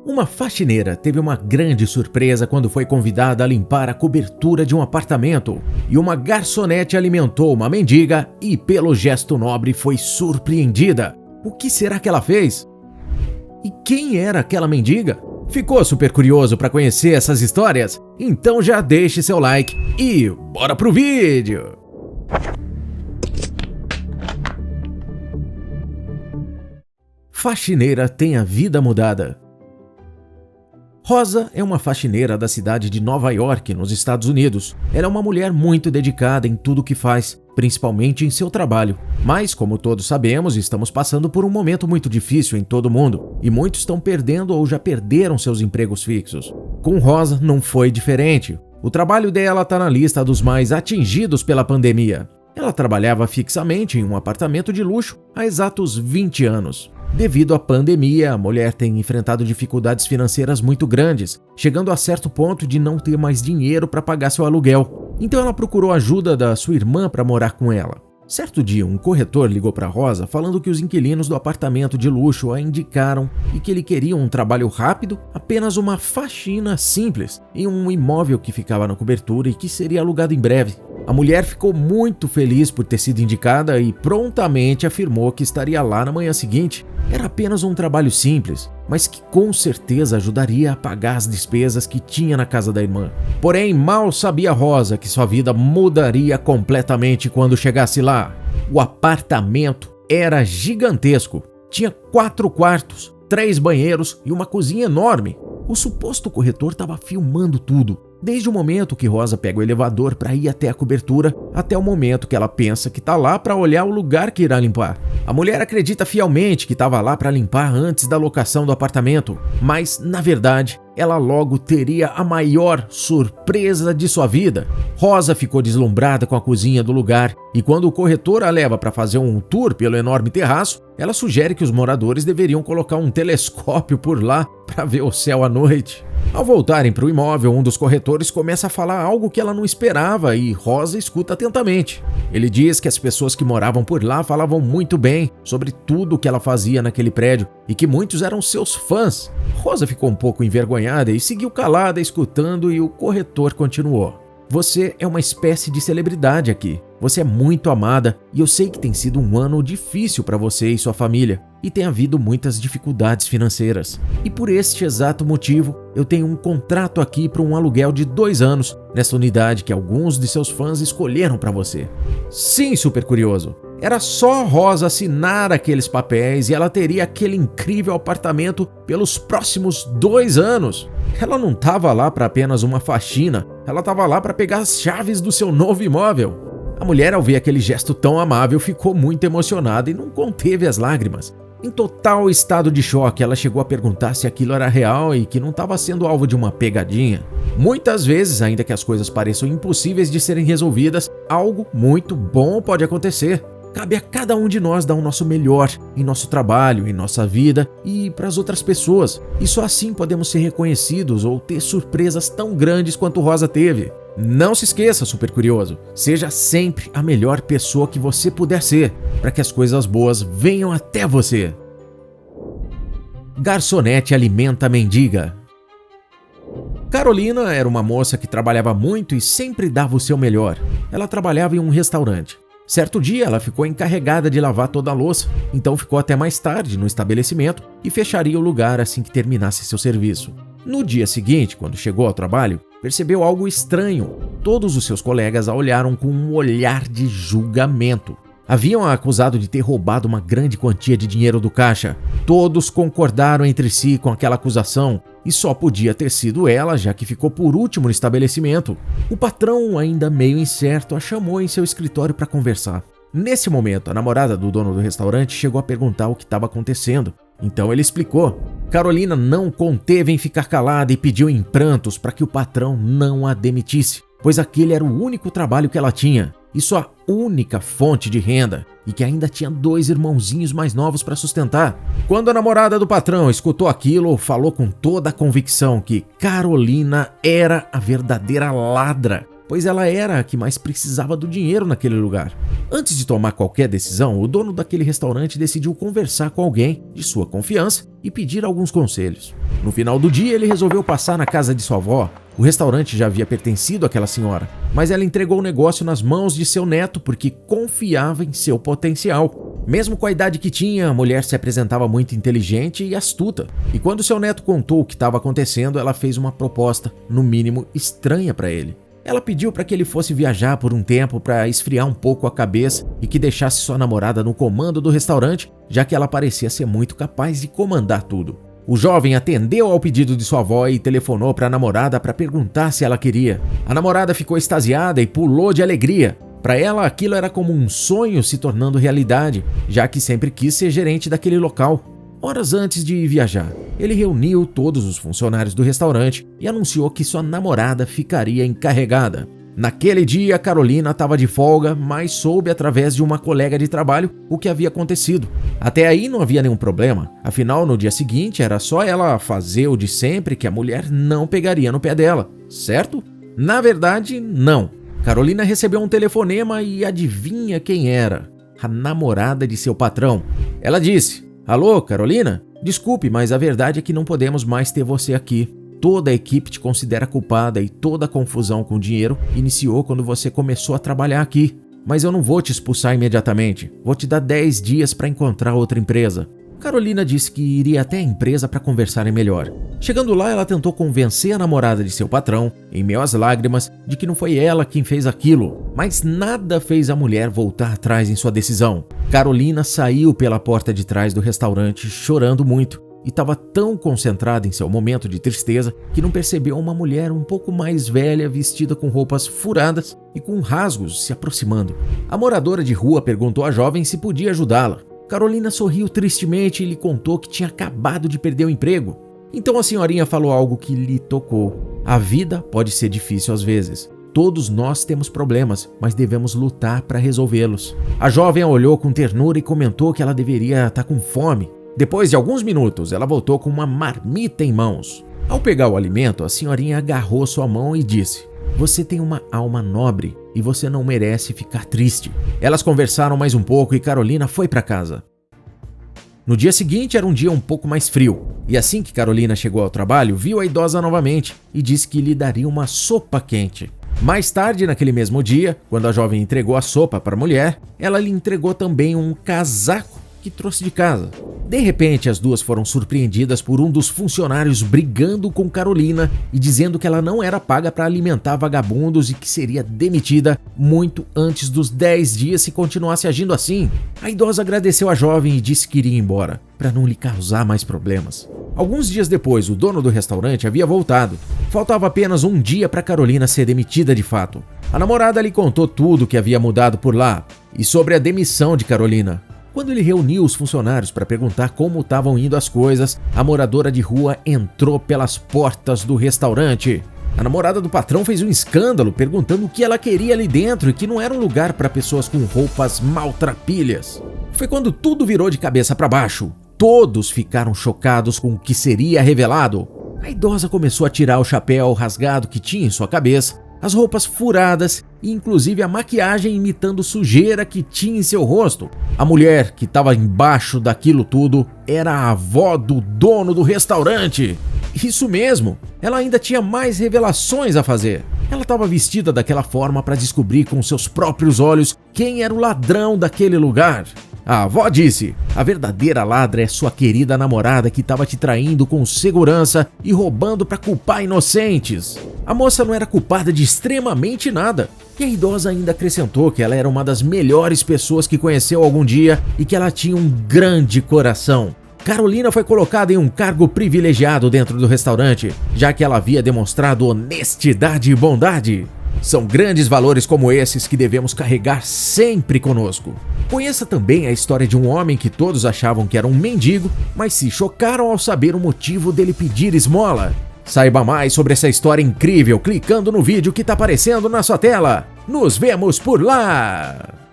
Uma faxineira teve uma grande surpresa quando foi convidada a limpar a cobertura de um apartamento, e uma garçonete alimentou uma mendiga e, pelo gesto nobre, foi surpreendida. O que será que ela fez? E quem era aquela mendiga? Ficou super curioso para conhecer essas histórias? Então já deixe seu like e bora pro vídeo! Faxineira tem a vida mudada. Rosa é uma faxineira da cidade de Nova York, nos Estados Unidos. Ela é uma mulher muito dedicada em tudo o que faz, principalmente em seu trabalho. Mas, como todos sabemos, estamos passando por um momento muito difícil em todo o mundo, e muitos estão perdendo ou já perderam seus empregos fixos. Com Rosa não foi diferente. O trabalho dela está na lista dos mais atingidos pela pandemia. Ela trabalhava fixamente em um apartamento de luxo há exatos 20 anos. Devido à pandemia, a mulher tem enfrentado dificuldades financeiras muito grandes, chegando a certo ponto de não ter mais dinheiro para pagar seu aluguel. Então ela procurou ajuda da sua irmã para morar com ela. Certo dia, um corretor ligou para Rosa falando que os inquilinos do apartamento de luxo a indicaram e que ele queria um trabalho rápido, apenas uma faxina simples, em um imóvel que ficava na cobertura e que seria alugado em breve. A mulher ficou muito feliz por ter sido indicada e prontamente afirmou que estaria lá na manhã seguinte. Era apenas um trabalho simples, mas que com certeza ajudaria a pagar as despesas que tinha na casa da irmã. Porém, mal sabia Rosa que sua vida mudaria completamente quando chegasse lá. O apartamento era gigantesco. Tinha 4 quartos, 3 banheiros e uma cozinha enorme. O suposto corretor estava filmando tudo, desde o momento que Rosa pega o elevador para ir até a cobertura, até o momento que ela pensa que está lá para olhar o lugar que irá limpar. A mulher acredita fielmente que estava lá para limpar antes da locação do apartamento, mas, na verdade, ela logo teria a maior surpresa de sua vida. Rosa ficou deslumbrada com a cozinha do lugar e quando o corretor a leva para fazer um tour pelo enorme terraço, ela sugere que os moradores deveriam colocar um telescópio por lá para ver o céu à noite. Ao voltarem para o imóvel, um dos corretores começa a falar algo que ela não esperava e Rosa escuta atentamente. Ele diz que as pessoas que moravam por lá falavam muito bem sobre tudo o que ela fazia naquele prédio e que muitos eram seus fãs. Rosa ficou um pouco envergonhada e seguiu calada escutando e o corretor continuou. Você é uma espécie de celebridade aqui. Você é muito amada e eu sei que tem sido um ano difícil para você e sua família e tem havido muitas dificuldades financeiras. E por este exato motivo, eu tenho um contrato aqui para um aluguel de 2 anos nessa unidade que alguns de seus fãs escolheram para você. Sim, super curioso. Era só Rosa assinar aqueles papéis e ela teria aquele incrível apartamento pelos próximos 2 anos. Ela não estava lá para apenas uma faxina, ela estava lá para pegar as chaves do seu novo imóvel. A mulher, ao ver aquele gesto tão amável, ficou muito emocionada e não conteve as lágrimas. Em total estado de choque, ela chegou a perguntar se aquilo era real e que não estava sendo alvo de uma pegadinha. Muitas vezes, ainda que as coisas pareçam impossíveis de serem resolvidas, algo muito bom pode acontecer. Cabe a cada um de nós dar o nosso melhor em nosso trabalho, em nossa vida e para as outras pessoas. E só assim podemos ser reconhecidos ou ter surpresas tão grandes quanto Rosa teve. Não se esqueça, super curioso, seja sempre a melhor pessoa que você puder ser, para que as coisas boas venham até você. Garçonete alimenta a mendiga. Carolina era uma moça que trabalhava muito e sempre dava o seu melhor. Ela trabalhava em um restaurante. Certo dia, ela ficou encarregada de lavar toda a louça, então ficou até mais tarde no estabelecimento e fecharia o lugar assim que terminasse seu serviço. No dia seguinte, quando chegou ao trabalho, percebeu algo estranho. Todos os seus colegas a olharam com um olhar de julgamento. Haviam a acusado de ter roubado uma grande quantia de dinheiro do caixa. Todos concordaram entre si com aquela acusação e só podia ter sido ela, já que ficou por último no estabelecimento. O patrão, ainda meio incerto, a chamou em seu escritório para conversar. Nesse momento, a namorada do dono do restaurante chegou a perguntar o que estava acontecendo. Então ele explicou. Carolina não conteve em ficar calada e pediu em prantos para que o patrão não a demitisse, pois aquele era o único trabalho que ela tinha e sua única fonte de renda, e que ainda tinha 2 irmãozinhos mais novos para sustentar. Quando a namorada do patrão escutou aquilo, falou com toda a convicção que Carolina era a verdadeira ladra, pois ela era a que mais precisava do dinheiro naquele lugar. Antes de tomar qualquer decisão, o dono daquele restaurante decidiu conversar com alguém de sua confiança e pedir alguns conselhos. No final do dia, ele resolveu passar na casa de sua avó. O restaurante já havia pertencido àquela senhora, mas ela entregou o negócio nas mãos de seu neto porque confiava em seu potencial. Mesmo com a idade que tinha, a mulher se apresentava muito inteligente e astuta. E quando seu neto contou o que estava acontecendo, ela fez uma proposta, no mínimo estranha para ele. Ela pediu para que ele fosse viajar por um tempo para esfriar um pouco a cabeça e que deixasse sua namorada no comando do restaurante, já que ela parecia ser muito capaz de comandar tudo. O jovem atendeu ao pedido de sua avó e telefonou para a namorada para perguntar se ela queria. A namorada ficou extasiada e pulou de alegria. Para ela, aquilo era como um sonho se tornando realidade, já que sempre quis ser gerente daquele local. Horas antes de viajar, ele reuniu todos os funcionários do restaurante e anunciou que sua namorada ficaria encarregada. Naquele dia, Carolina estava de folga, mas soube através de uma colega de trabalho o que havia acontecido. Até aí não havia nenhum problema, afinal no dia seguinte era só ela fazer o de sempre que a mulher não pegaria no pé dela, certo? Na verdade, não. Carolina recebeu um telefonema e adivinha quem era? A namorada de seu patrão. Ela disse: "Alô, Carolina? Desculpe, mas a verdade é que não podemos mais ter você aqui. Toda a equipe te considera culpada e toda a confusão com o dinheiro iniciou quando você começou a trabalhar aqui. Mas eu não vou te expulsar imediatamente. Vou te dar 10 dias para encontrar outra empresa." Carolina disse que iria até a empresa para conversarem melhor. Chegando lá, ela tentou convencer a namorada de seu patrão, em meio às lágrimas, de que não foi ela quem fez aquilo. Mas nada fez a mulher voltar atrás em sua decisão. Carolina saiu pela porta de trás do restaurante chorando muito. E estava tão concentrada em seu momento de tristeza que não percebeu uma mulher um pouco mais velha vestida com roupas furadas e com rasgos se aproximando. A moradora de rua perguntou à jovem se podia ajudá-la. Carolina sorriu tristemente e lhe contou que tinha acabado de perder o emprego. Então a senhorinha falou algo que lhe tocou. A vida pode ser difícil às vezes. Todos nós temos problemas, mas devemos lutar para resolvê-los. A jovem a olhou com ternura e comentou que ela deveria estar com fome. Depois de alguns minutos, ela voltou com uma marmita em mãos. Ao pegar o alimento, a senhorinha agarrou sua mão e disse: "Você tem uma alma nobre e você não merece ficar triste." Elas conversaram mais um pouco e Carolina foi para casa. No dia seguinte era um dia um pouco mais frio, e assim que Carolina chegou ao trabalho, viu a idosa novamente e disse que lhe daria uma sopa quente. Mais tarde, naquele mesmo dia, quando a jovem entregou a sopa para a mulher, ela lhe entregou também um casaco que trouxe de casa. De repente, as duas foram surpreendidas por um dos funcionários brigando com Carolina e dizendo que ela não era paga para alimentar vagabundos e que seria demitida muito antes dos 10 dias se continuasse agindo assim. A idosa agradeceu a jovem e disse que iria embora, para não lhe causar mais problemas. Alguns dias depois, o dono do restaurante havia voltado. Faltava apenas um dia para Carolina ser demitida de fato. A namorada lhe contou tudo o que havia mudado por lá e sobre a demissão de Carolina. Quando ele reuniu os funcionários para perguntar como estavam indo as coisas, a moradora de rua entrou pelas portas do restaurante. A namorada do patrão fez um escândalo perguntando o que ela queria ali dentro e que não era um lugar para pessoas com roupas maltrapilhas. Foi quando tudo virou de cabeça para baixo. Todos ficaram chocados com o que seria revelado. A idosa começou a tirar o chapéu rasgado que tinha em sua cabeça, as roupas furadas e inclusive a maquiagem imitando sujeira que tinha em seu rosto. A mulher que estava embaixo daquilo tudo era a avó do dono do restaurante. Isso mesmo, ela ainda tinha mais revelações a fazer. Ela estava vestida daquela forma para descobrir com seus próprios olhos quem era o ladrão daquele lugar. A avó disse: "A verdadeira ladra é sua querida namorada que estava te traindo com segurança e roubando para culpar inocentes." A moça não era culpada de extremamente nada. E a idosa ainda acrescentou que ela era uma das melhores pessoas que conheceu algum dia e que ela tinha um grande coração. Carolina foi colocada em um cargo privilegiado dentro do restaurante, já que ela havia demonstrado honestidade e bondade. São grandes valores como esses que devemos carregar sempre conosco. Conheça também a história de um homem que todos achavam que era um mendigo, mas se chocaram ao saber o motivo dele pedir esmola. Saiba mais sobre essa história incrível clicando no vídeo que está aparecendo na sua tela. Nos vemos por lá!